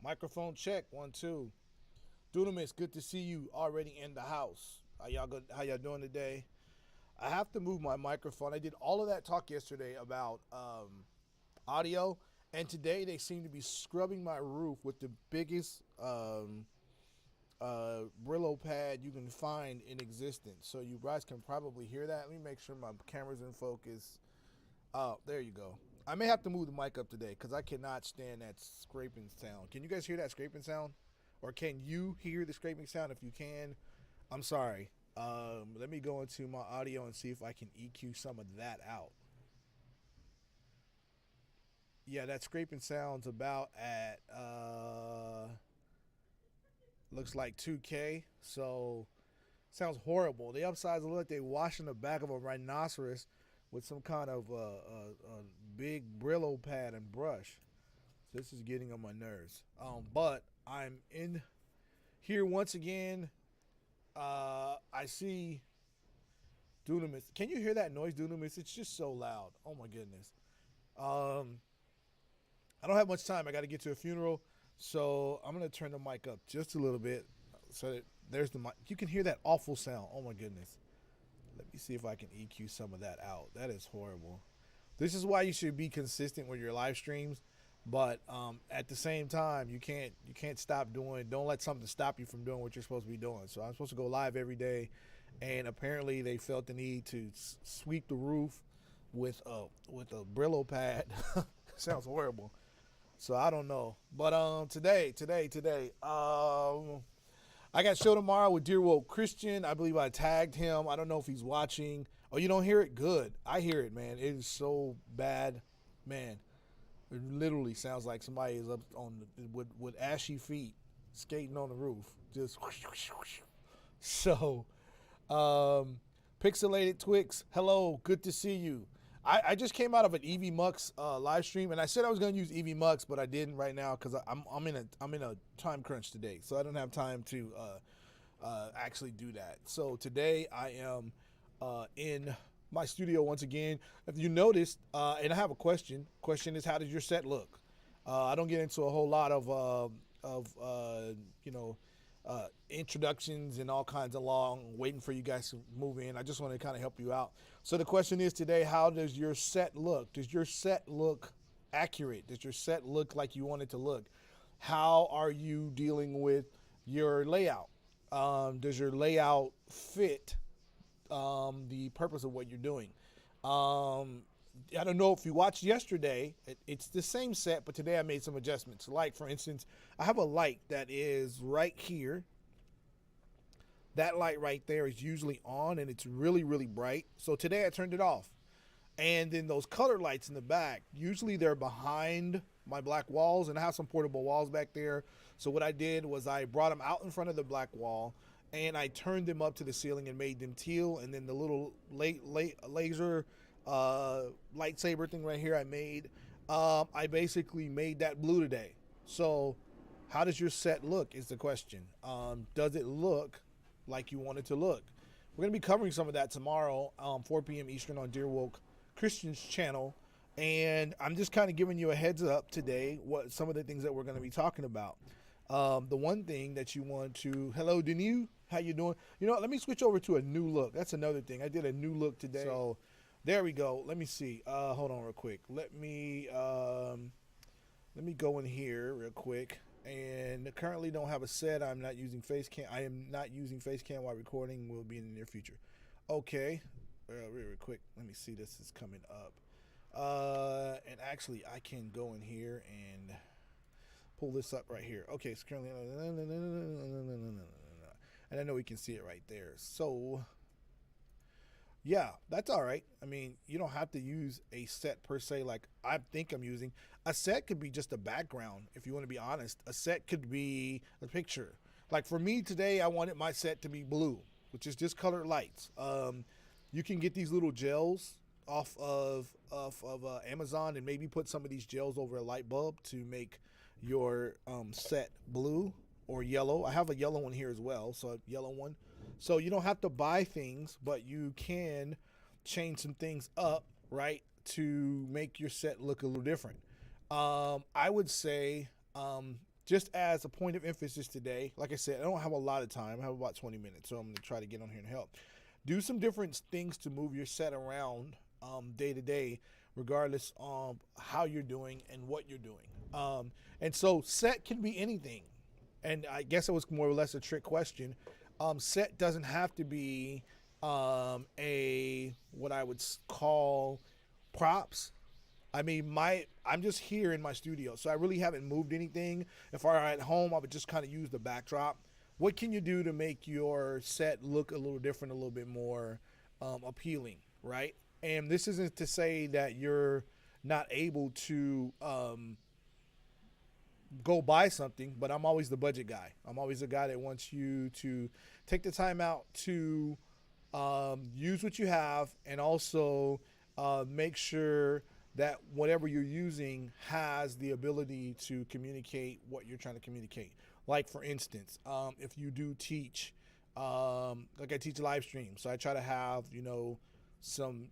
Microphone check. 1 2. Dunamis, good to see you already in the house. How y'all good? How y'all doing today? I have to move my microphone. I did all of that talk yesterday about audio, and today they seem to be scrubbing my roof with the biggest Brillo pad you can find in existence. So you guys can probably hear that. Let me make sure my camera's in focus. Oh, there you go. I may have to move the mic up today because I cannot stand that scraping sound. Can you guys hear that scraping sound? Or can you hear the scraping sound? If you can, I'm sorry. Let me go into my audio and see if I can EQ some of that out. Yeah, that scraping sound's about at looks like 2K. So sounds horrible. The upsides look like they washing the back of a rhinoceros with some kind of big Brillo pad and brush. So this is getting on my nerves. But I'm in here once again. I see Dunamis. Can you hear that noise, Dunamis? It's just so loud. Oh my goodness. I don't have much time. I got to get to a funeral, so I'm gonna turn the mic up just a little bit. So that there's the mic. You can hear that awful sound. Oh my goodness. Let me see if I can EQ some of that out. That is horrible. This is why you should be consistent with your live streams, but at the same time, you can't stop doing. Don't let something stop you from doing what you're supposed to be doing. So I'm supposed to go live every day, and apparently they felt the need to sweep the roof with a Brillo pad. Sounds horrible. So I don't know, but today, I got show tomorrow with Dear Woke Christian. I believe I tagged him. I don't know if he's watching. Oh, you don't hear it? Good. I hear it, man. It is so bad, man. It literally sounds like somebody is up on with ashy feet skating on the roof. Just so. Pixelated Twix. Hello, good to see you. I just came out of an EvMux live stream, and I said I was going to use EvMux, but I didn't right now because I'm in a time crunch today, so I don't have time to actually do that. So today I am in my studio once again. If you noticed, and I have a question. Question is, how does your set look? I don't get into a whole lot of you know. Introductions and all kinds of long waiting for you guys to move in. I just want to kind of help you out. So the question is today, how does your set look? Does your set look accurate? Does your set look like you want it to look? How are you dealing with your layout? Does your layout fit the purpose of what you're doing? I don't know if you watched yesterday. It's the same set, but today I made some adjustments. Like, for instance, I have a light that is right here. That light right there is usually on, and it's really, really bright. So today I turned it off. And then those color lights in the back, usually they're behind my black walls, and I have some portable walls back there. So what I did was I brought them out in front of the black wall, and I turned them up to the ceiling and made them teal. And then the little laser lightsaber thing right here I made, I basically made that blue today. So how does your set look is the question. Does it look like you want it to look? We're going to be covering some of that tomorrow, 4 p.m. Eastern on Dear Woke Christian's channel, and I'm just kind of giving you a heads up today what some of the things that we're going to be talking about. The one thing that you want to, hello Denis, how you doing? You know, let me switch over to a new look. That's another thing. I did a new look today. So there we go. Let me see. Hold on real quick. Let me go in here real quick. And currently don't have a set. I'm not using face cam. I am not using face cam while recording. Will be in the near future. Okay. Real quick. Let me see. This is coming up. And actually, I can go in here and pull this up right here. Okay. It's currently, and I know we can see it right there. So yeah, that's all right. I mean, you don't have to use a set per se like I think I'm using. A set could be just a background, if you want to be honest. A set could be a picture. Like for me today, I wanted my set to be blue, which is just colored lights. You can get these little gels off of Amazon and maybe put some of these gels over a light bulb to make your set blue or yellow. I have a yellow one here as well, so a yellow one. So you don't have to buy things, but you can change some things up, right, to make your set look a little different. I would say just as a point of emphasis today, like I said, I don't have a lot of time. I have about 20 minutes, so I'm going to try to get on here and help. Do some different things to move your set around day to day, regardless of how you're doing and what you're doing. And so set can be anything. And I guess it was more or less a trick question. Set doesn't have to be a what I would call props. I mean, I'm just here in my studio, so I really haven't moved anything. If I were at home, I would just kind of use the backdrop. What can you do to make your set look a little different, a little bit more appealing, right? And this isn't to say that you're not able to go buy something, but I'm always the budget guy. I'm always the guy that wants you to take the time out to use what you have, and also make sure that whatever you're using has the ability to communicate what you're trying to communicate. Like, for instance, if you do teach, like I teach live stream, so I try to have, you know, some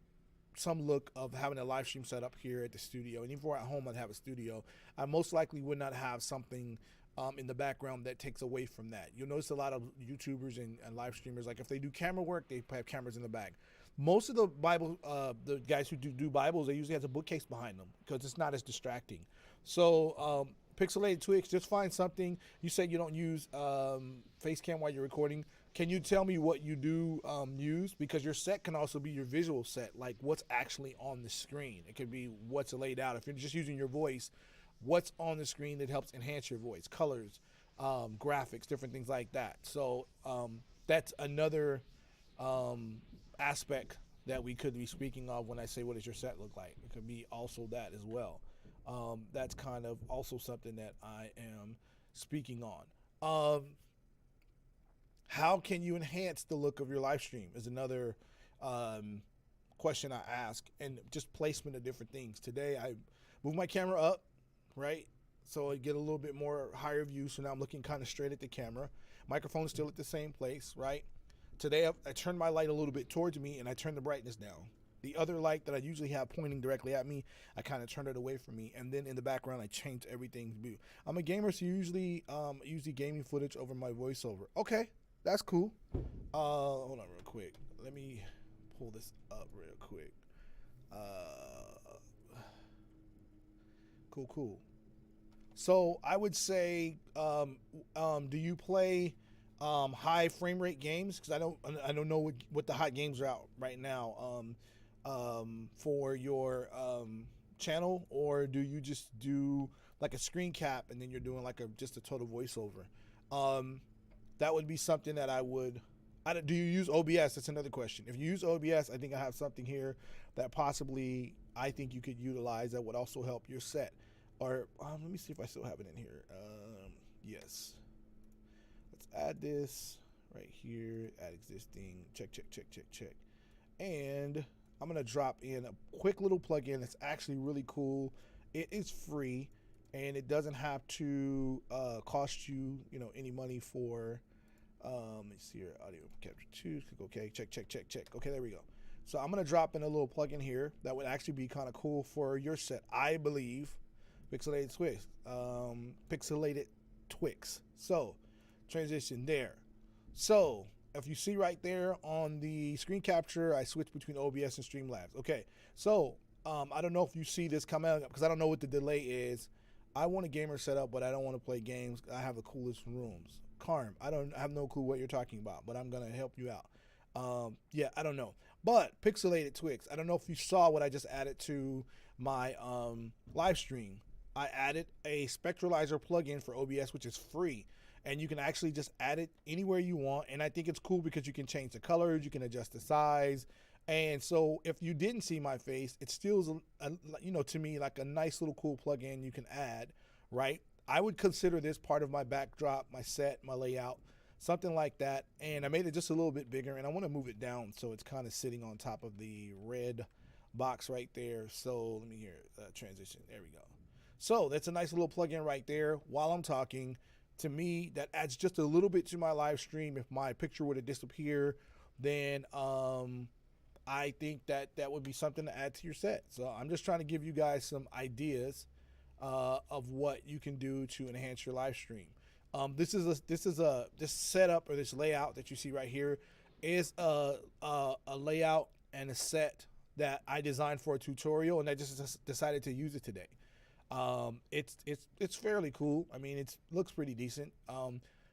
look of having a live stream set up here at the studio. And even if we're at home, I'd have a studio. I most likely would not have something in the background that takes away from that. You'll notice a lot of YouTubers and live streamers, like if they do camera work, they have cameras in the back. Most of the the guys who do Bibles, they usually have a bookcase behind them because it's not as distracting. So Pixelated Twix, just find something. You said you don't use face cam while you're recording. Can you tell me what you do use? Because your set can also be your visual set, like what's actually on the screen. It could be what's laid out. If you're just using your voice, what's on the screen that helps enhance your voice, colors, graphics, different things like that. So that's another aspect that we could be speaking of when I say what does your set look like. It could be also that as well. That's kind of also something that I am speaking on. How can you enhance the look of your live stream is another question I ask, and just placement of different things. Today I moved my camera up, right? So I get a little bit more higher view. So now I'm looking kind of straight at the camera. Microphone is still at the same place, right? Today I turned my light a little bit towards me and I turned the brightness down. The other light that I usually have pointing directly at me, I kind of turned it away from me. And then in the background, I changed everything to be. I'm a gamer, so usually use the gaming footage over my voiceover. Okay, that's cool. Hold on real quick. Let me pull this up real quick. Cool. So I would say, do you play high frame rate games? Because I don't know what the hot games are out right now for your channel, or do you just do like a screen cap and then you're doing like just a total voiceover? That would be something that I would. Do you use OBS? That's another question. If you use OBS, I think I have something here that possibly I think you could utilize that would also help your set. Or let me see if I still have it in here. Yes. Let's add this right here. Add existing. Check. And I'm gonna drop in a quick little plugin that's actually really cool. It is free, and it doesn't have to cost you, any money for. Let me see here. Audio capture 2. Click OK. Check. Okay, there we go. So I'm gonna drop in a little plugin here that would actually be kind of cool for your set, I believe. Pixelated Twix. So transition there. So if you see right there on the screen capture, I switch between OBS and Streamlabs. Okay, so I don't know if you see this coming out because I don't know what the delay is. I want a gamer setup, but I don't want to play games. I have the coolest rooms. Carm, I have no clue what you're talking about, but I'm gonna help you out. Yeah, I don't know. But Pixelated Twix, I don't know if you saw what I just added to my live stream. I added a spectralizer plugin for OBS, which is free, and you can actually just add it anywhere you want. And I think it's cool because you can change the colors, you can adjust the size. And so if you didn't see my face, it still is, to me, like a nice little cool plugin you can add, right? I would consider this part of my backdrop, my set, my layout, something like that. And I made it just a little bit bigger, and I want to move it down so it's kind of sitting on top of the red box right there. So let me hear transition. There we go. So that's a nice little plugin right there while I'm talking. To me, that adds just a little bit to my live stream. If my picture were to disappear, then I think that would be something to add to your set. So I'm just trying to give you guys some ideas of what you can do to enhance your live stream. This setup or this layout that you see right here is a layout and a set that I designed for a tutorial, and I just decided to use it today. It's fairly cool. I mean, it looks pretty decent.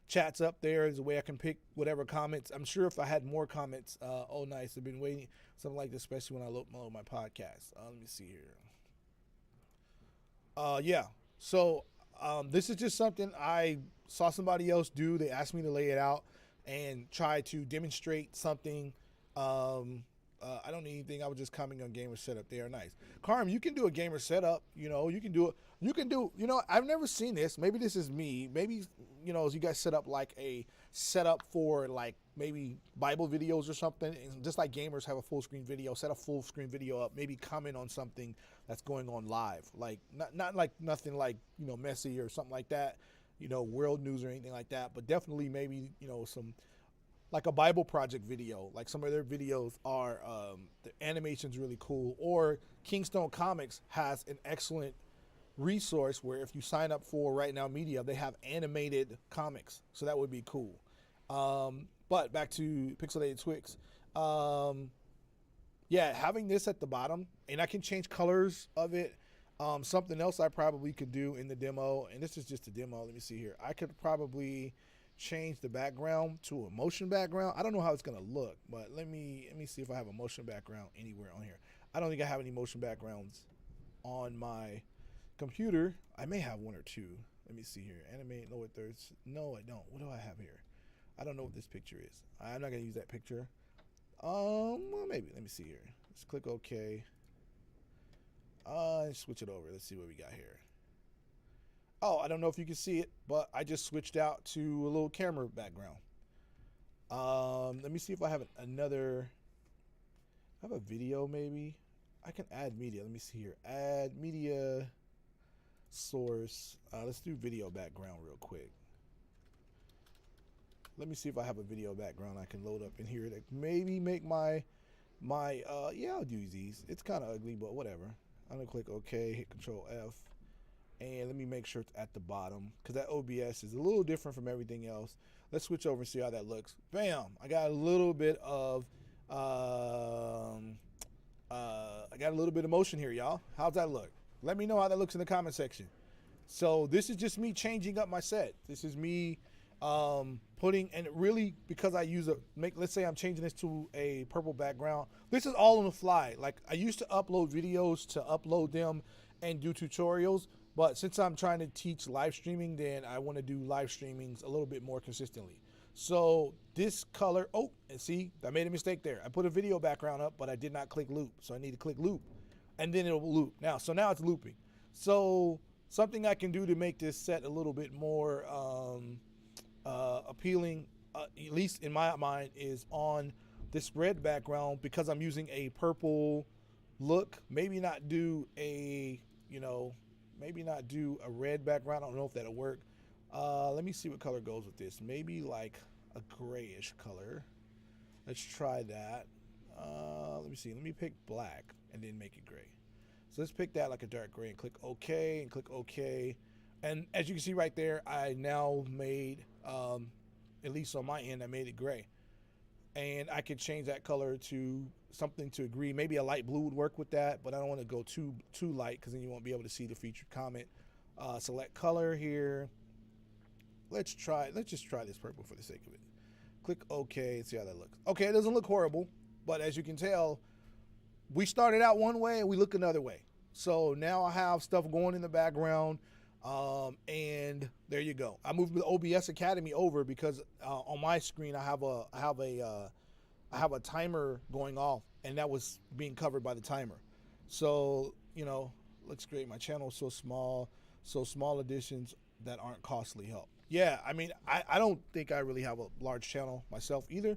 Chat's up there is a way I can pick whatever comments. I'm sure if I had more comments, oh nice, I've been waiting, something like this, especially when I load my podcast. Let me see here. Yeah, so this is just something I saw somebody else do. They asked me to lay it out and try to demonstrate something. I don't need anything. I was just commenting on gamer setup. They are nice. Carm, you can do a gamer setup. You know, you can do it. You can do, you know, I've never seen this. Maybe this is me. Maybe, you know, as you guys set up like a setup for like maybe Bible videos or something. And just like gamers have a full screen video, set a full screen video up. Maybe comment on something that's going on live. Like not like nothing like, you know, messy or something like that. You know, world news or anything like that. But definitely maybe, you know, some like a Bible project video, like some of their videos are, the animation's really cool. Or Kingstone Comics has an excellent resource where if you sign up for Right Now Media, they have animated comics. So that would be cool. But back to Pixelated Twix. Yeah, having this at the bottom, and I can change colors of it. Something else I probably could do in the demo, and this is just a demo. Let me see here. I could probably change the background to a motion background. I don't know how it's gonna look, but let me see if I have a motion background anywhere on here. I don't think I have any motion backgrounds on my computer. I may have one or two. Let me see here. Animate lower thirds. No, I don't. What do I have here? I don't know what this picture is. I'm not gonna use that picture. Well, maybe. Let me see here. Let's click OK. Switch it over. Let's see what we got here. Oh, I don't know if you can see it, but I just switched out to a little camera background. Let me see if I have another. I have a video maybe. I can add media. Let me see here. Add media source. Let's do video background real quick. Let me see if I have a video background I can load up in here that maybe make my yeah, I'll do these. It's kind of ugly, but whatever. I'm gonna click OK, hit Control F. And let me make sure it's at the bottom because that OBS is a little different from everything else. Let's switch over and see how that looks. Bam! I got a little bit of motion here, y'all. How's that look? Let me know how that looks in the comment section. So this is just me changing up my set. This is me putting, and really because I use let's say I'm changing this to a purple background. This is all on the fly. Like I used to upload videos to upload them and do tutorials. But since I'm trying to teach live streaming, then I want to do live streamings a little bit more consistently. So this color, oh, and see, I made a mistake there. I put a video background up, but I did not click loop. So I need to click loop, and then it'll loop. So now it's looping. So something I can do to make this set a little bit more appealing, at least in my mind, is on this red background because I'm using a purple look. Maybe not do a, you know, maybe not do a red background. I don't know if that'll work. Let me see what color goes with this. Maybe like a grayish color. Let's try that. Let me see. Let me pick black and then make it gray. So let's pick that like a dark gray and click OK and click OK. And as you can see right there, I now made, at least on my end, I made it gray. And I could change that color to something to agree. Maybe a light blue would work with that, but I don't want to go too light because then you won't be able to see the featured comment. Select color here. Let's just try this purple for the sake of it. Click OK and see how that looks. Okay, it doesn't look horrible, but as you can tell, we started out one way and we look another way. So now I have stuff going in the background, and there you go. I moved the OBS Academy over because on my screen I have a timer going off, and that was being covered by the timer. So, you know, looks great. My channel is so small additions that aren't costly help. Yeah, I mean, I don't think I really have a large channel myself either.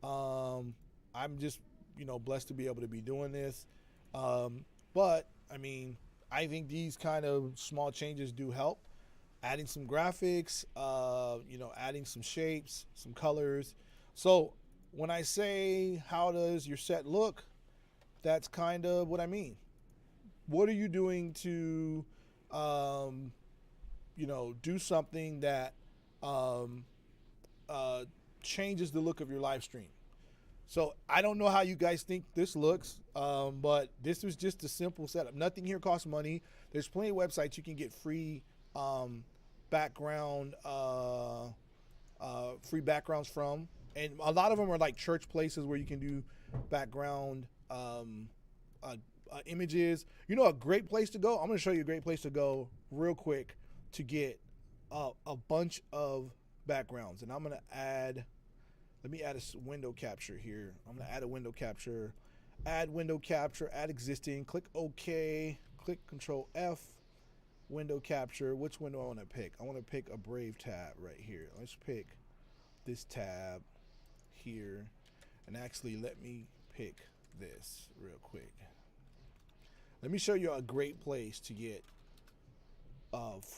I'm just, you know, blessed to be able to be doing this. But I mean, I think these kind of small changes do help. Adding some graphics, you know, adding some shapes, some colors. So when I say how does your set look, that's kind of what I mean. What are you doing to you know, do something that um, changes the look of your live stream. So I don't know how you guys think this looks, but this was just a simple setup. Nothing here costs money. There's plenty of websites you can get free background, free backgrounds from, and a lot of them are like church places where you can do background images. You know, a great place to go. I'm going to show you a great place to go real quick to get a bunch of backgrounds, and I'm going to add. Let me add a window capture here. I'm going to add a window capture, add window capture, add existing, click OK, click Control F, window capture. Which window I want to pick? I want to pick a Brave tab right here. Let's pick this tab here, and actually let me pick this real quick. Let me show you a great place to get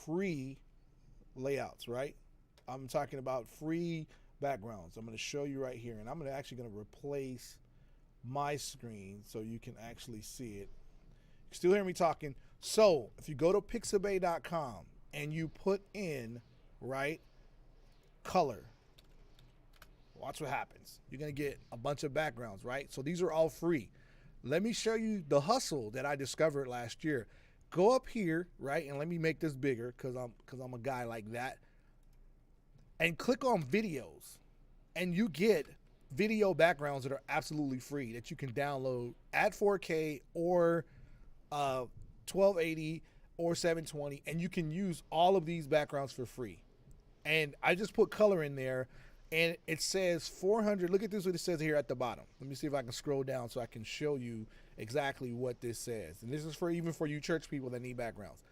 free layouts, right? I'm talking about free backgrounds. I'm going to show you right here, and I'm actually going to replace my screen so you can actually see it. You can still hear me talking. So if you go to pixabay.com and you put in, right, color, watch what happens. You're going to get a bunch of backgrounds, right? So these are all free. Let me show you the hustle that I discovered last year. Go up here, right, and let me make this bigger because I'm a guy like that. And click on videos, and you get video backgrounds that are absolutely free that you can download at 4K or 1280 or 720, and you can use all of these backgrounds for free. And I just put color in there, and it says 400. Look at this, what it says here at the bottom. Let me see if I can scroll down so I can show you exactly what this says. And this is for even for you church people that need backgrounds.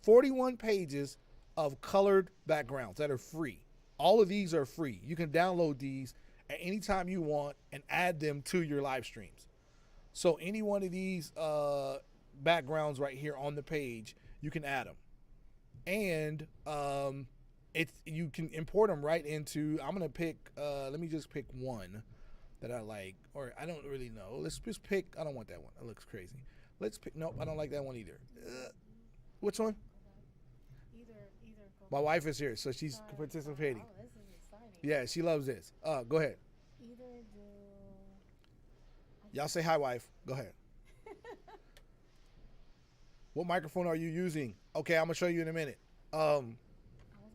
41 pages of colored backgrounds that are free. All of these are free. You can download these at any time you want and add them to your live streams. So any one of these backgrounds right here on the page, you can add them. And you can import them right into, I'm going to pick, let me just pick one that I like, or I don't really know. Let's just pick, I don't want that one. That looks crazy. Let's pick, nope, I don't like that one either. Which one? My wife is here, so she's participating. Oh, this is exciting. Yeah, she loves this. Go ahead. Y'all say hi, wife. Go ahead. What microphone are you using? Okay, I'm gonna show you in a minute. I was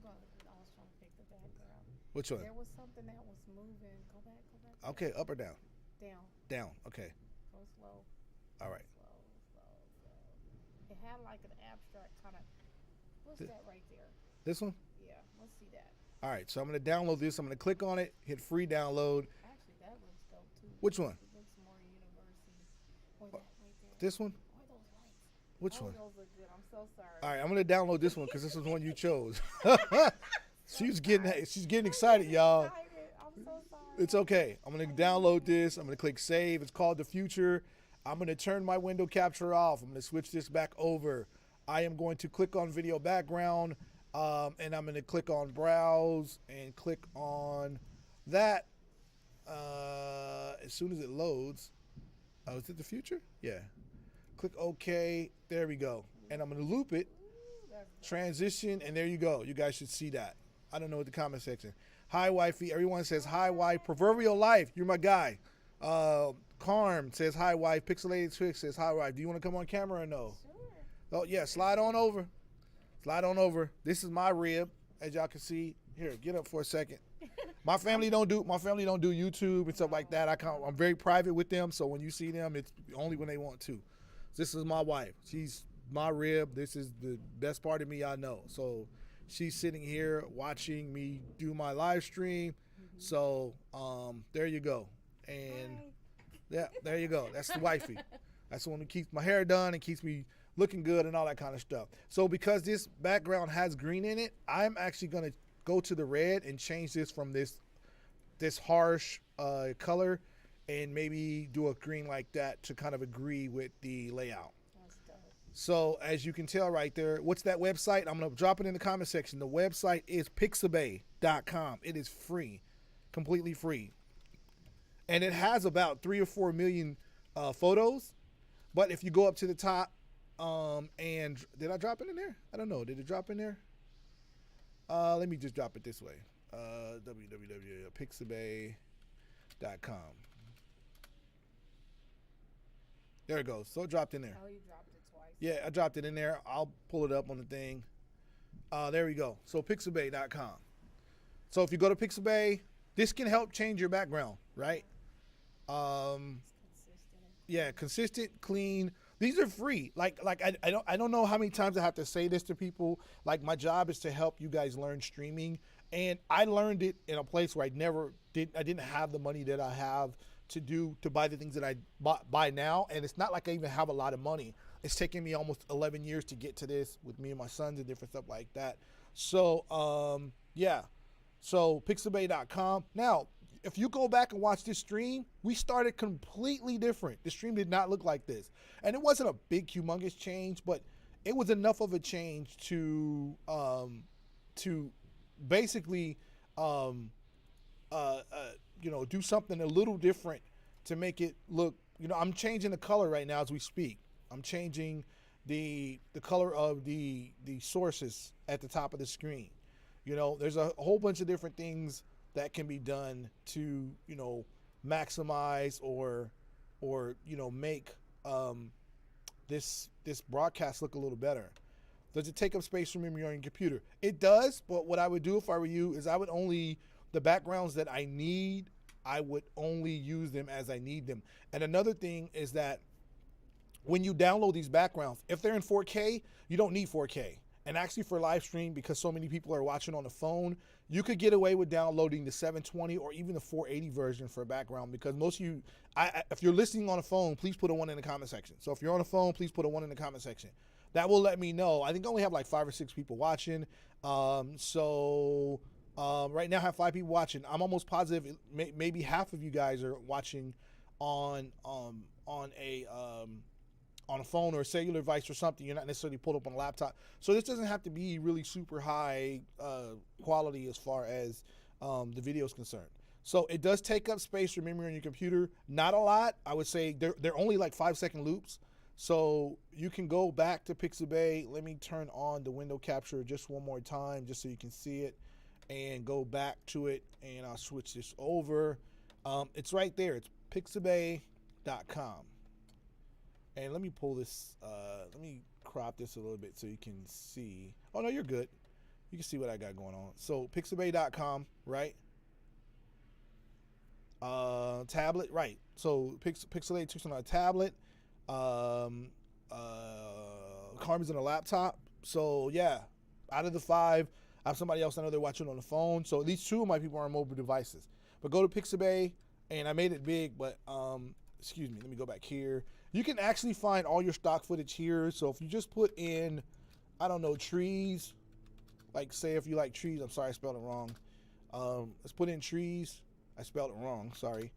trying to pick the background. Which one? There was something that was moving. Go back. Okay, up or down? Down. Down. Okay. Go slow. All right. Slow. It had like an abstract kind of. What's that right there? This one? Yeah, let's see that. All right, so I'm going to download this. I'm going to click on it, hit free download. Actually, that looks dope too. Which one? It looks more university. That right there. This one? Why those lights? Which one? Those look good. I'm so sorry. All right, I'm going to download this one because this is one you chose. she's getting excited, y'all. I'm so sorry. It's okay. I'm going to download this. I'm going to click save. It's called The Future. I'm going to turn my window capture off. I'm going to switch this back over. I am going to click on video background. And I'm going to click on browse and click on that as soon as it loads. Oh, is it the future? Yeah. Click OK. There we go. And I'm going to loop it, transition, and there you go. You guys should see that. I don't know what the comment section. Hi, wifey. Everyone says hi, wife. Proverbial Life. You're my guy. Carm says hi, wife. Pixelated Twix says hi, wife. Do you want to come on camera or no? Sure. Oh, yeah. Slide on over. Slide on over. This is my rib, as y'all can see. Here, get up for a second. My family don't do YouTube and stuff like that. I'm very private with them, so when you see them, it's only when they want to. This is my wife. She's my rib. This is the best part of me I know. So she's sitting here watching me do my live stream. So there you go. And yeah, there you go. That's the wifey. That's the one who keeps my hair done and keeps me looking good and all that kind of stuff. So because this background has green in it, I'm actually going to go to the red and change this from this harsh color and maybe do a green like that to kind of agree with the layout. That's dope. So as you can tell right there, what's that website? I'm going to drop it in the comment section. The website is pixabay.com. It is free, completely free. And it has about 3 or 4 million photos. But if you go up to the top, And did I drop it in there? I don't know. Did it drop in there? Let me just drop it this way. www.pixabay.com. There it goes. So it dropped in there. Oh, you dropped it twice. Yeah, I dropped it in there. I'll pull it up on the thing. There we go. So pixabay.com. So if you go to Pixabay, this can help change your background, right? Consistent. Yeah, consistent, clean. These are free. I don't know how many times I have to say this to people. Like, my job is to help you guys learn streaming, and I learned it in a place where I didn't have the money that I have to buy the things that I buy now. And it's not like I even have a lot of money. It's taken me almost 11 years to get to this with me and my sons and different stuff like that. So yeah, so pixabay.com. Now, if you go back and watch this stream, we started completely different. The stream did not look like this, and it wasn't a big, humongous change, but it was enough of a change to basically do something a little different to make it look. I'm changing the color right now as we speak. I'm changing the color of the sources at the top of the screen. There's a whole bunch of different things that can be done to maximize or make this broadcast look a little better. Does it take up space from memory on your computer? It does, but what I would do if I were you is I would only, the backgrounds that I need, I would only use them as I need them. And another thing is that when you download these backgrounds, if they're in 4K, you don't need 4K. And actually for live stream, because so many people are watching on the phone, you could get away with downloading the 720 or even the 480 version for a background, because most of you, if you're listening on a phone, please put a 1 in the comment section. So if you're on a phone, please put a 1 in the comment section. That will let me know. I think I only have like 5 or 6 people watching. Right now I have 5 people watching. I'm almost positive maybe half of you guys are watching on a phone or a cellular device or something. You're not necessarily pulled up on a laptop. So this doesn't have to be really super high quality as far as the video is concerned. So it does take up space or memory on your computer. Not a lot. I would say they're only like 5-second loops. So you can go back to Pixabay. Let me turn on the window capture just one more time just so you can see it, and go back to it, and I'll switch this over. It's right there. It's pixabay.com. And let me pull this, let me crop this a little bit so you can see. Oh, no, you're good. You can see what I got going on. So pixabay.com, right? Tablet, right. So Pixelate took on a tablet. Carmen's on a laptop. So yeah, out of the 5, I have somebody else I know they're watching on the phone. So at least 2 of my people are on mobile devices. But go to Pixabay, and I made it big, but excuse me, let me go back here. You can actually find all your stock footage here. So if you just put in, I don't know, trees, like say if you like trees, I'm sorry, I spelled it wrong. Let's put in trees. I spelled it wrong, sorry.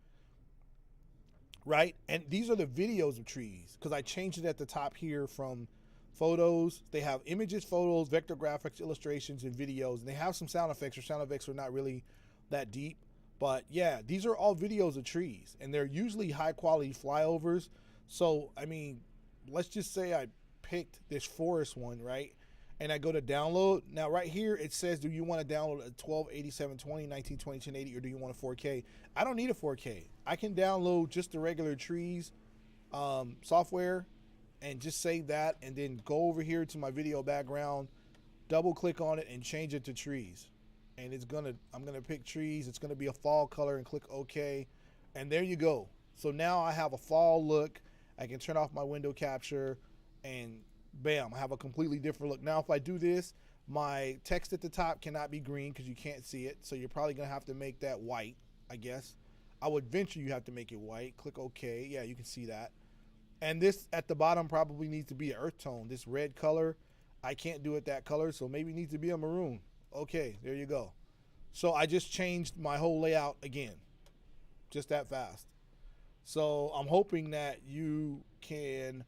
Right, and these are the videos of trees, because I changed it at the top here from photos. They have images, photos, vector graphics, illustrations, and videos. And they have some sound effects, or sound effects are not really that deep. But yeah, these are all videos of trees, and they're usually high quality flyovers. So, I mean, let's just say I picked this forest one, right? And I go to download. Now, right here, it says, do you want to download a 1280, 720, 1920, 1080, or do you want a 4K? I don't need a 4K. I can download just the regular trees software and just save that, and then go over here to my video background, double click on it, and change it to trees. And I'm gonna pick trees. It's gonna be a fall color, and click OK. And there you go. So now I have a fall look. I can turn off my window capture, and bam, I have a completely different look. Now if I do this, my text at the top cannot be green because you can't see it. So you're probably gonna have to make that white, I guess. I would venture you have to make it white. Click OK. Yeah, you can see that. And this at the bottom probably needs to be an earth tone. This red color, I can't do it that color, so maybe it needs to be a maroon. Okay, there you go. So I just changed my whole layout again, just that fast. So I'm hoping that you can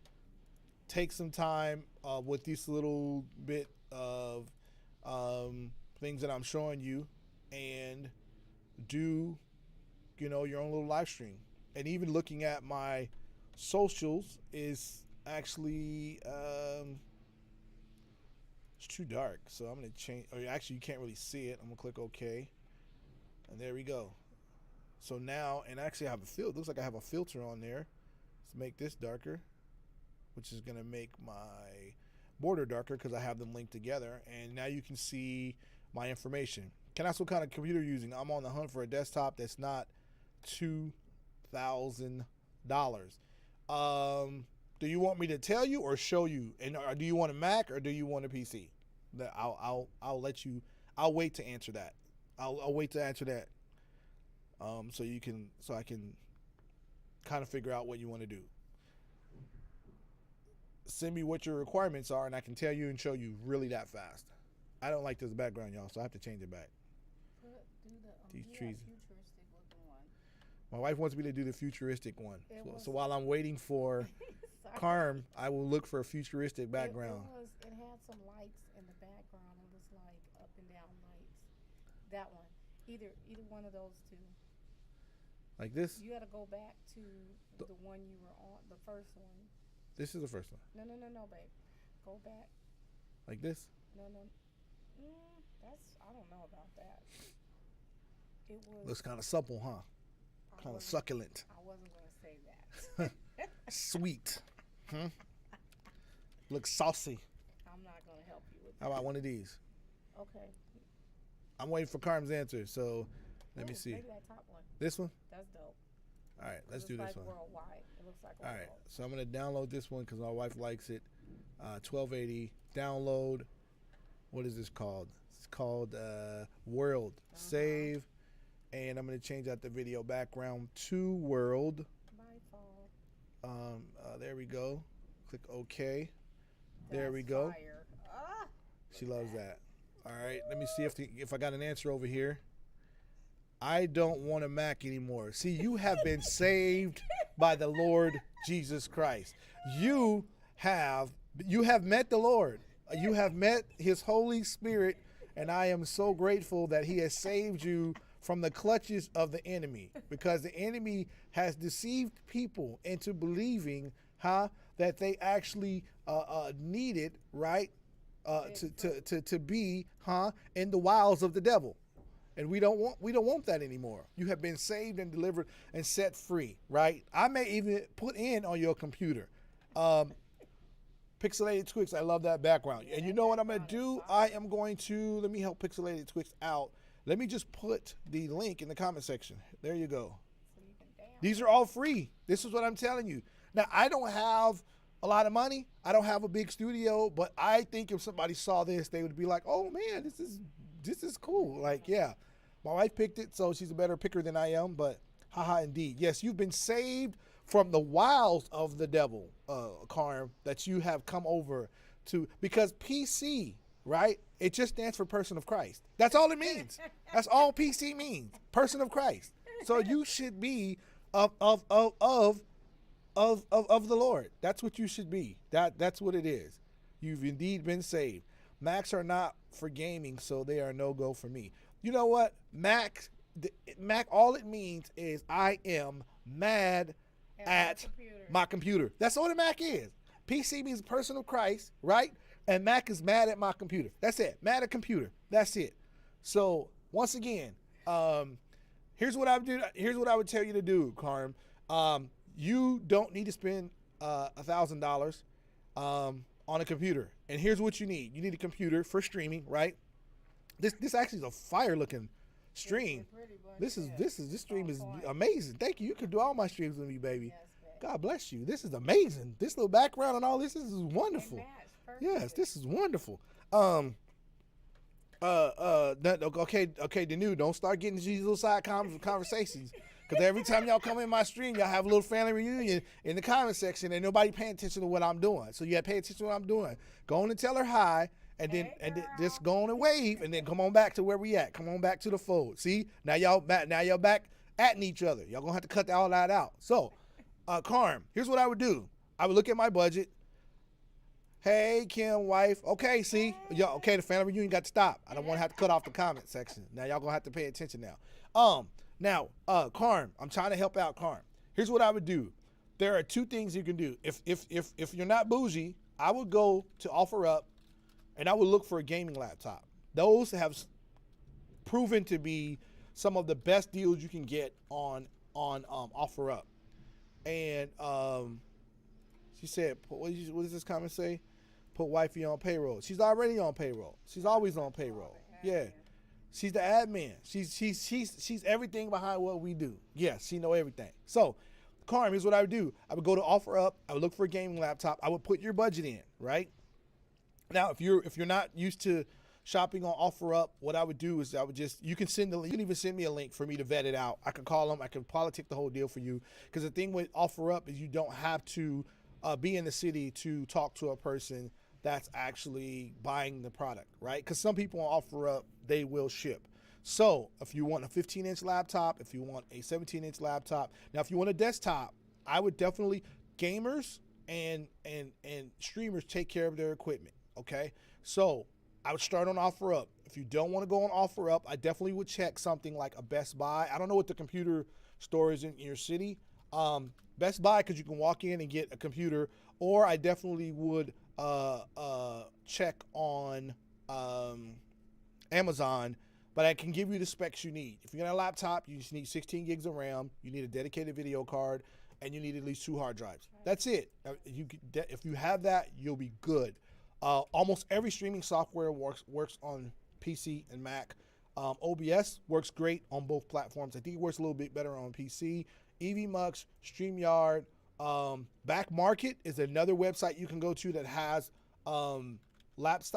take some time with this little bit of things that I'm showing you, and do, your own little live stream. And even looking at my socials is actually, it's too dark. So I'm going to change. Or actually, you can't really see it. I'm going to click OK. And there we go. So now, and actually I have a filter. Looks like I have a filter on there. Let's make this darker, which is going to make my border darker because I have them linked together. And now you can see my information. Can I ask what kind of computer you're using? I'm on the hunt for a desktop that's not $2,000. Do you want me to tell you or show you? And do you want a Mac or do you want a PC? That I'll let you. I'll wait to answer that. I'll wait to answer that. So I can kind of figure out what you want to do. Send me what your requirements are, and I can tell you and show you really that fast. I don't like this background, y'all, so I have to change it back. These trees. Futuristic looking one. My wife wants me to do the futuristic one. So while I'm waiting for Carm, I will look for a futuristic background. It had some lights in the background. It was like up and down lights. That one. Either one of those two. Like this? You got to go back to the one you were on, the first one. This is the first one. No, babe. Go back. Like this? No. I don't know about that. It was. Looks kind of supple, huh? Kind of succulent. I wasn't going to say that. Sweet. Looks saucy. I'm not going to help you with that. How about one of these? Okay. I'm waiting for Carm's answer, so let me see. Maybe that top one. This one? That's dope. All right, let's do this one. Worldwide. It looks like all right, so I'm going to download this one because my wife likes it. 1280. Download. What is this called? It's called World. Save. And I'm going to change out the video background to World. My fault. There we go. Click OK. There we go. Fire. Ah, she loves that. All right, let me see if I got an answer over here. I don't want a Mac anymore. See, you have been saved by the Lord Jesus Christ. You have met the Lord. You have met his Holy Spirit, and I am so grateful that he has saved you from the clutches of the enemy, because the enemy has deceived people into believing that they actually need it, right? To be in the wiles of the devil. And we don't want that anymore. You have been saved and delivered and set free, right? I may even put in on your computer. Pixelated Twix, I love that background. And you know what I'm going to do? I am going to, let me help Pixelated Twix out. Let me just put the link in the comment section. There you go. These are all free. This is what I'm telling you. Now, I don't have a lot of money. I don't have a big studio, but I think if somebody saw this, they would be like, oh man, this is cool. Like, yeah, my wife picked it, so she's a better picker than I am, but haha, indeed. Yes, you've been saved from the wiles of the devil, Carm, that you have come over to, because PC, right? It just stands for person of Christ. That's all it means. That's all PC means, person of Christ. So you should be of the Lord. That's what you should be. That's what it is. You've indeed been saved. Macs are not for gaming, so they are no go for me. You know what? Mac, all it means is I am mad at my computer. That's all the Mac is. PC means person of Christ, right? And Mac is mad at my computer. That's it. Mad at computer. That's it. So once again, here's what I would do. Here's what I would tell you to do, Carm. You don't need to spend $1,000 on a computer. And here's what you need. You need a computer for streaming, right? This actually is a fire looking stream. This stream is amazing. Thank you. You can do all my streams with me, baby. God bless you. This is amazing. This little background and all this is wonderful. Yes, this is wonderful. Okay, Danu, don't start getting these little side conversations. Because every time y'all come in my stream, y'all have a little family reunion in the comment section and nobody paying attention to what I'm doing. So you have to pay attention to what I'm doing. Go on and tell her hi, and then just go on and wave, and then come on back to where we at. Come on back to the fold. See, now y'all back at each other. Y'all gonna have to cut all that out. So, Carm, here's what I would do. I would look at my budget. Hey, Kim, wife. Okay, see, okay, the family reunion got to stop. I don't want to have to cut off the comment section. Now y'all gonna have to pay attention now. Now, Carm, I'm trying to help out Carm. Here's what I would do. there are two things you can do. If you're not bougie, I would go to OfferUp, and I would look for a gaming laptop. Those have proven to be some of the best deals you can get on OfferUp. And she said, what does this comment say? Put wifey on payroll. She's already on payroll. She's always on payroll. Yeah. She's the admin. She's everything behind what we do. Yes, she know everything. So, Carm, here's what I would do. I would go to OfferUp. I would look for a gaming laptop. I would put your budget in, right? Now, if you're not used to shopping on OfferUp, what I would do is I would just, you can even send me a link for me to vet it out. I can call them. I can politic the whole deal for you. Because the thing with OfferUp is you don't have to be in the city to talk to a person that's actually buying the product, right? Because some people on OfferUp, they will ship. So if you want a 15-inch laptop, if you want a 17-inch laptop, now if you want a desktop, I would definitely, gamers and streamers take care of their equipment, okay? So I would start on OfferUp. If you don't want to go on OfferUp, I definitely would check something like a Best Buy. I don't know what the computer store is in your city. Best Buy, because you can walk in and get a computer, or I definitely would check on Amazon, but I can give you the specs you need. If you got a laptop, you just need 16 gigs of RAM, you need a dedicated video card, and you need at least 2 hard drives. That's it. If you have that, you'll be good. Almost every streaming software works on PC and Mac. OBS works great on both platforms. I think it works a little bit better on PC. EvMux, StreamYard, Back Market is another website you can go to that has laptops,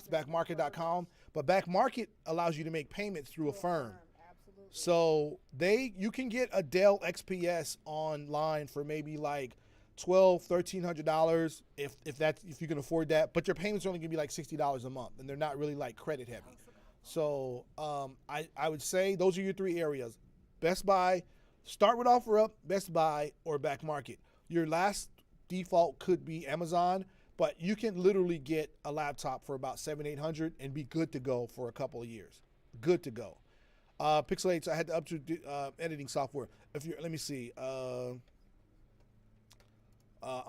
backmarket.com. But Back Market allows you to make payments through a firm. Absolutely. So you can get a Dell XPS online for maybe like $1,200-$1,300 if you can afford that. But your payments are only gonna be like $60 a month, and they're not really like credit heavy. So I would say those are your 3 areas: Best Buy, start with OfferUp, Best Buy, or Back Market. Your last default could be Amazon, but you can literally get a laptop for about $700-$800 and be good to go for a couple of years. Good to go. Pixelates, I had to upgrade editing software. Let me see. I'm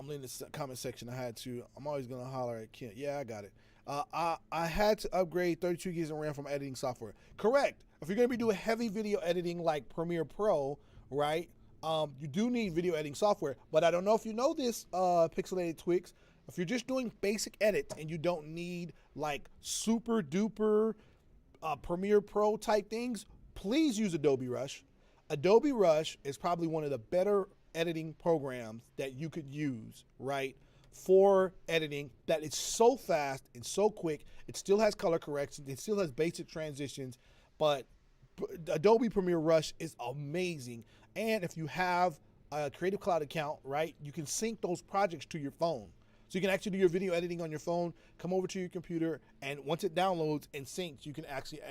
in the comment section. I'm always gonna holler at Kent. Yeah, I got it. I had to upgrade 32 gigs of RAM from editing software. Correct. If you're gonna be doing heavy video editing like Premiere Pro, right? You do need video editing software, but I don't know if you know this, Pixelated Twix. If you're just doing basic edits and you don't need like super duper Premiere Pro type things, please use Adobe Rush. Adobe Rush is probably one of the better editing programs that you could use, right, for editing. That it's so fast and so quick. It still has color correction. It still has basic transitions, but Adobe Premiere Rush is amazing. And if you have a Creative Cloud account, right, you can sync those projects to your phone. So you can actually do your video editing on your phone, come over to your computer, and once it downloads and syncs, you can actually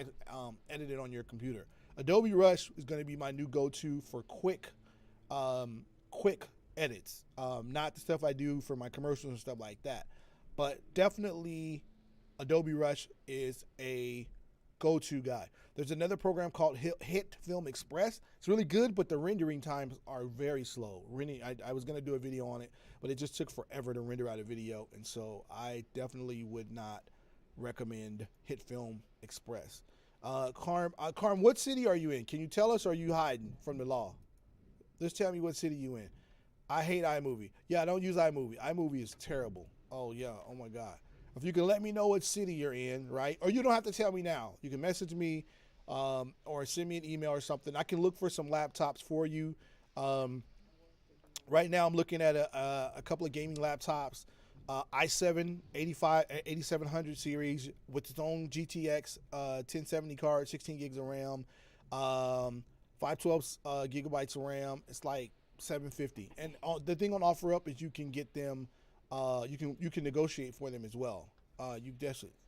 edit it on your computer. Adobe Rush is going to be my new go-to for quick edits. Not the stuff I do for my commercials and stuff like that, but definitely Adobe Rush is a go-to guy. There's another program called Hit Film Express. It's really good, but the rendering times are very slow. I was going to do a video on it, but it just took forever to render out a video, and so I definitely would not recommend Hit Film Express. Carm, what city are you in? Can you tell us, or are you hiding from the law? Just tell me what city you in. I hate iMovie. Yeah, I don't use iMovie. iMovie is terrible. Oh, yeah. Oh, my God. If you can let me know what city you're in, right? Or you don't have to tell me now. You can message me or send me an email or something. I can look for some laptops for you. Right now I'm looking at a couple of gaming laptops. i7 8700 series with its own GTX 1070 card, 16 gigs of RAM, 512 gigabytes of RAM. It's like $750. And the thing on OfferUp is you can get them. You can negotiate for them as well. You definitely.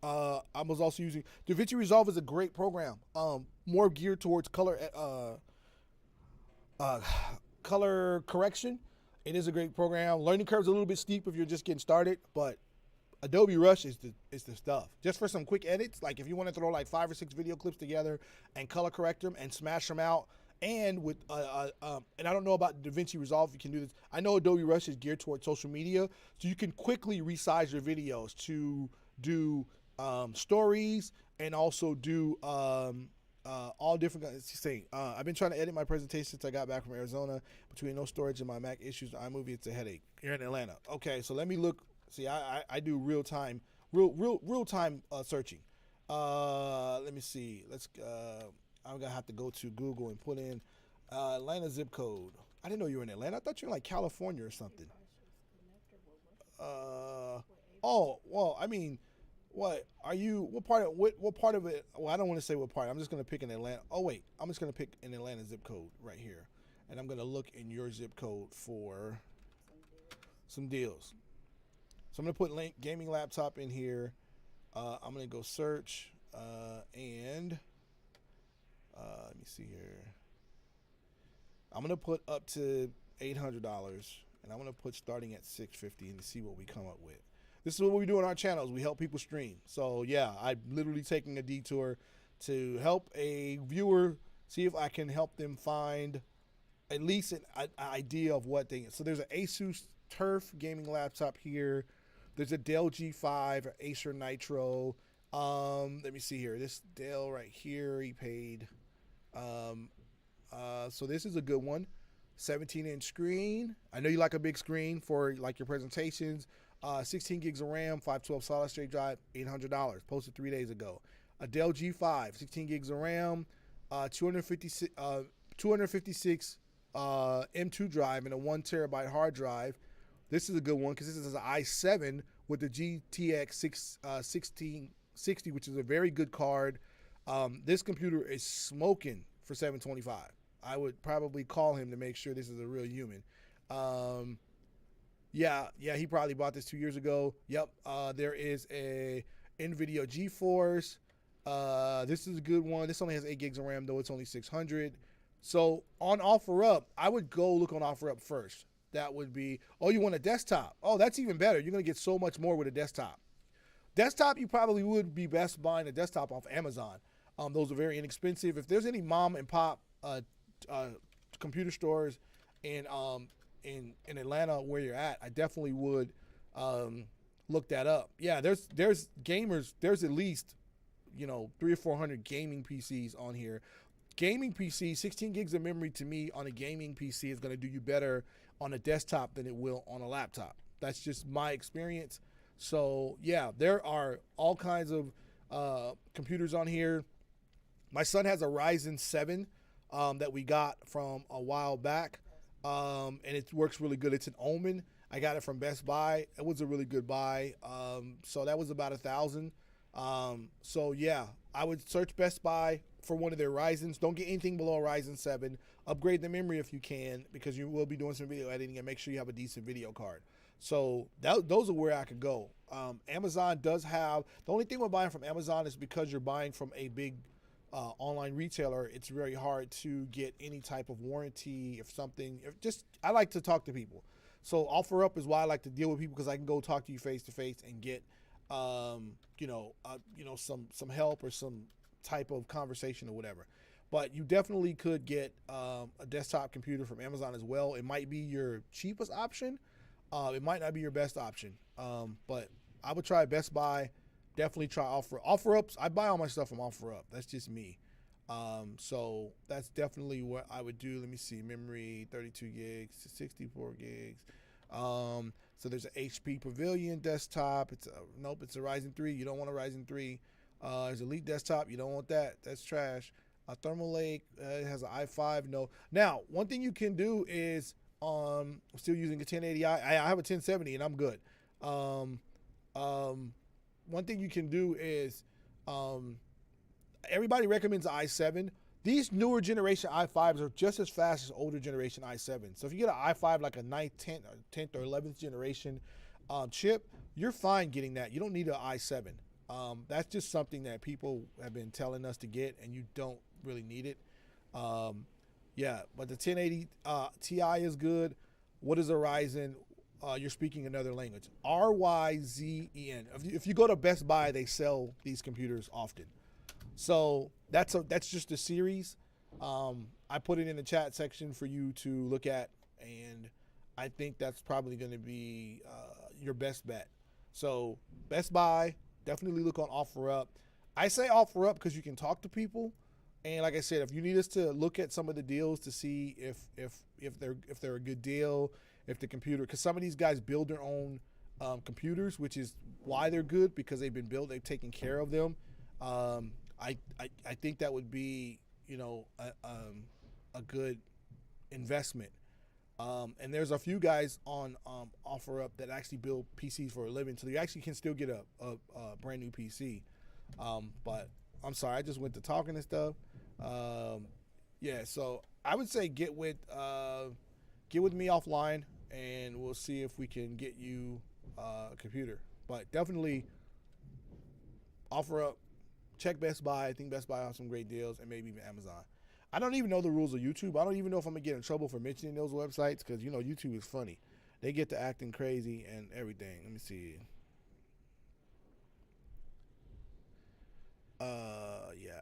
I was also using DaVinci Resolve is a great program. More geared towards color correction. It is a great program. Learning curve's a little bit steep if you're just getting started, but Adobe Rush is the stuff. Just for some quick edits, like if you want to throw like 5 or 6 video clips together and color correct them and smash them out And with and I don't know about DaVinci Resolve if you can do this. I know Adobe Rush is geared towards social media, so you can quickly resize your videos to do stories and also do all different things. I've been trying to edit my presentation since I got back from Arizona. Between no storage and my Mac issues, iMovie, it's a headache. You're in Atlanta. Okay, so let me look. See, I do real time searching. Let me see. I'm gonna have to go to Google and put in Atlanta zip code. I didn't know you were in Atlanta. I thought you were in like California or something. Oh, well, I mean, what are you? What part of it? Well, I don't want to say what part. I'm just gonna pick an Atlanta. Oh wait, I'm just gonna pick an Atlanta zip code right here, and I'm gonna look in your zip code for some deals. So I'm gonna put gaming laptop in here. I'm gonna go search and let me see here. I'm gonna put up to $800, and I'm gonna put starting at $650 and see what we come up with. This is what we do on our channels. We help people stream. So yeah, I'm literally taking a detour to help a viewer see if I can help them find at least an idea of what they. So there's an Asus Turf gaming laptop here. There's a Dell G5, an Acer Nitro. Let me see here. This Dell right here, he paid. So this is a good one. 17-inch screen. I know you like a big screen for like your presentations. 16 gigs of RAM, 512 solid state drive, $800. Posted 3 days ago. A Dell G5, 16 gigs of RAM, 256 M2 drive, and a 1 terabyte hard drive. This is a good one because this is an i7 with the GTX 1660, which is a very good card. This computer is smoking for $725. I would probably call him to make sure this is a real human. Yeah, he probably bought this 2 years ago. Yep, there is a NVIDIA GeForce. This is a good one. This only has 8 gigs of RAM, though it's only 600. So on OfferUp, I would go look on OfferUp first. That would be, oh, you want a desktop? Oh, that's even better. You're going to get so much more with a desktop. Desktop, you probably would be best buying a desktop off Amazon. Those are very inexpensive. If there's any mom and pop computer stores in Atlanta where you're at, I definitely would look that up. Yeah, there's gamers. There's at least 300 or 400 gaming PCs on here. Gaming PC, 16 gigs of memory to me on a gaming PC is going to do you better on a desktop than it will on a laptop. That's just my experience. So yeah, there are all kinds of computers on here. My son has a Ryzen 7 that we got from a while back, and it works really good. It's an Omen. I got it from Best Buy. It was a really good buy. So that was about $1,000. So yeah, I would search Best Buy for one of their Ryzens. Don't get anything below a Ryzen 7. Upgrade the memory if you can, because you will be doing some video editing, and make sure you have a decent video card. So those are where I could go. Amazon does have, the only thing with buying from Amazon is because you're buying from a big online retailer, it's very hard to get any type of warranty I like to talk to people. So OfferUp is why I like to deal with people, because I can go talk to you face to face and get some help or some type of conversation or whatever. But you definitely could get a desktop computer from Amazon as well. It might be your cheapest option. It might not be your best option. But I would try Best Buy. Definitely try OfferUps. I buy all my stuff from OfferUp. That's just me. So that's definitely what I would do. Let me see. Memory, 32 gigs, 64 gigs. So there's an HP Pavilion desktop. It's a Ryzen 3. You don't want a Ryzen 3. There's Elite desktop. You don't want that. That's trash. A Thermal Lake, it has an i5. No. Now, one thing you can do is, I'm still using a 1080i. I have a 1070 and I'm good. One thing you can do is, everybody recommends i7. These newer generation i5s are just as fast as older generation i7. So if you get an i5 like a 9th, 10th or 11th generation chip, you're fine getting that. You don't need an i7. That's just something that people have been telling us to get, and you don't really need it. Yeah, but the 1080 Ti is good. What is a Ryzen? You're speaking another language. RYZEN. If you go to Best Buy, they sell these computers often. So that's just a series. I put it in the chat section for you to look at, and I think that's probably going to be your best bet. So Best Buy, definitely look on OfferUp. I say OfferUp because you can talk to people, and like I said, if you need us to look at some of the deals to see if they're a good deal, if the computer, because some of these guys build their own computers, which is why they're good, because they've been built, they've taken care of them. I think that would be, you know, a good investment. And there's a few guys on OfferUp that actually build PCs for a living, so you actually can still get a brand new PC. But I'm sorry, I just went to talking and stuff. Yeah, so I would say get with me offline, and we'll see if we can get you a computer. But definitely OfferUp, check Best Buy. I think Best Buy has some great deals, and maybe even Amazon. I don't even know the rules of YouTube. I don't even know if I'm gonna get in trouble for mentioning those websites, because you know YouTube is funny. They get to acting crazy and everything. Let me see. Yeah.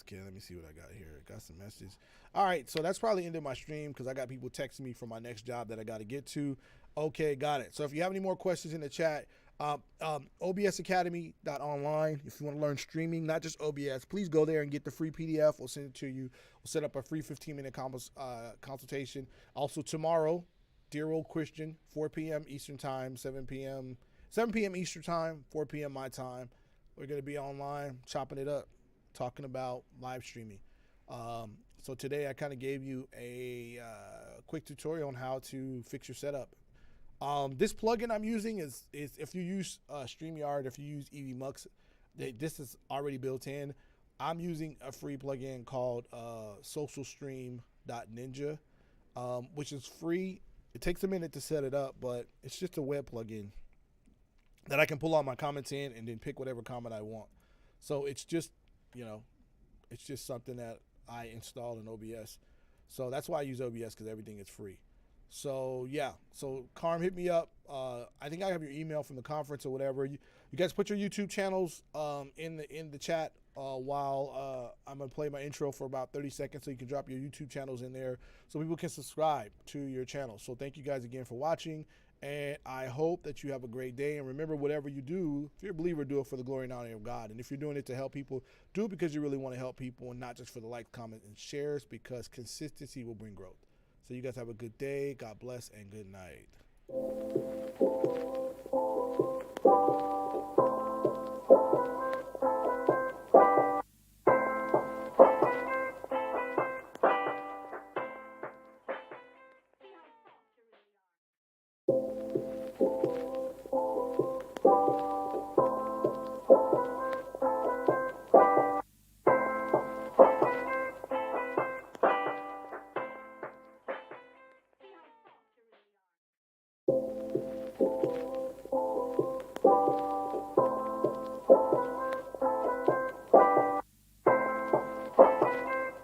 Okay, let me see what I got here. Got some messages. All right, so that's probably ended my stream because I got people texting me for my next job that I got to get to. Okay, got it. So if you have any more questions in the chat, obsacademy.online. If you want to learn streaming, not just OBS, please go there and get the free PDF. We'll send it to you. We'll set up a free 15-minute consultation. Also tomorrow, dear old Christian, 4 p.m. Eastern time, 7 p.m. Eastern time, 4 p.m. my time. We're going to be online chopping it up, talking about live streaming. So today I kind of gave you a quick tutorial on how to fix your setup. This plugin I'm using is if you use StreamYard, if you use EvMux, this is already built in. I'm using a free plugin called socialstream.ninja, which is free. It takes a minute to set it up, but it's just a web plugin that I can pull all my comments in and then pick whatever comment I want. So it's just, you know, it's just something that I installed in OBS. So that's why I use OBS, because everything is free. So yeah, so Carm, hit me up. I think I have your email from the conference or whatever. You guys put your YouTube channels in the chat while I'm gonna play my intro for about 30 seconds, so you can drop your YouTube channels in there so people can subscribe to your channel. So thank you guys again for watching, and I hope that you have a great day. And remember, whatever you do, if you're a believer, do it for the glory and honor of God. And if you're doing it to help people, do it because you really want to help people, and not just for the likes, comments, and shares, because consistency will bring growth. So you guys have a good day. God bless and good night.